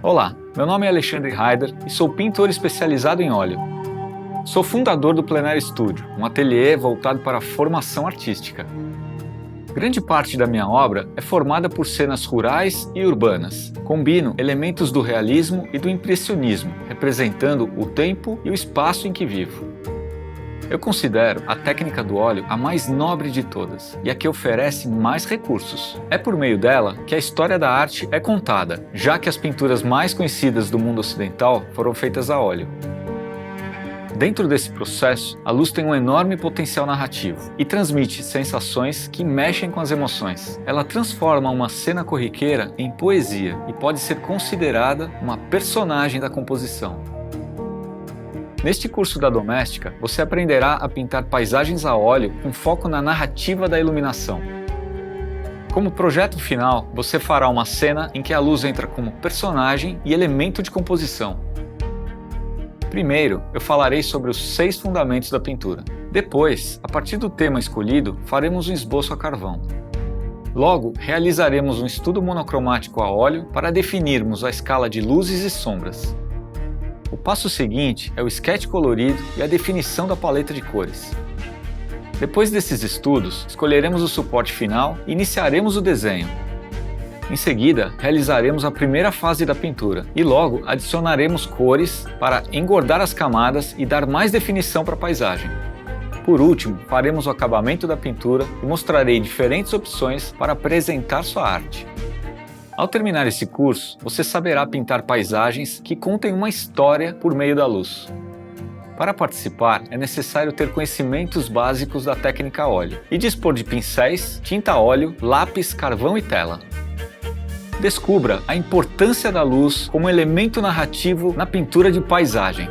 Olá, meu nome é Alexandre Haider e sou pintor especializado em óleo. Sou fundador do Plenário Studio, um ateliê voltado para a formação artística. Grande parte da minha obra é formada por cenas rurais e urbanas. Combino elementos do realismo e do impressionismo, representando o tempo e o espaço em que vivo. Eu considero a técnica do óleo a mais nobre de todas e a que oferece mais recursos. É por meio dela que a história da arte é contada, já que as pinturas mais conhecidas do mundo ocidental foram feitas a óleo. Dentro desse processo, a luz tem um enorme potencial narrativo e transmite sensações que mexem com as emoções. Ela transforma uma cena corriqueira em poesia e pode ser considerada uma personagem da composição. Neste curso da Doméstica, você aprenderá a pintar paisagens a óleo com foco na narrativa da iluminação. Como projeto final, você fará uma cena em que a luz entra como personagem e elemento de composição. Primeiro, eu falarei sobre os 6 fundamentos da pintura. Depois, a partir do tema escolhido, faremos um esboço a carvão. Logo, realizaremos um estudo monocromático a óleo para definirmos a escala de luzes e sombras. O passo seguinte é o sketch colorido e a definição da paleta de cores. Depois desses estudos, escolheremos o suporte final e iniciaremos o desenho. Em seguida, realizaremos a primeira fase da pintura e logo adicionaremos cores para engordar as camadas e dar mais definição para a paisagem. Por último, faremos o acabamento da pintura e mostrarei diferentes opções para apresentar sua arte. Ao terminar esse curso, você saberá pintar paisagens que contem uma história por meio da luz. Para participar, é necessário ter conhecimentos básicos da técnica óleo e dispor de pincéis, tinta a óleo, lápis, carvão e tela. Descubra a importância da luz como elemento narrativo na pintura de paisagem.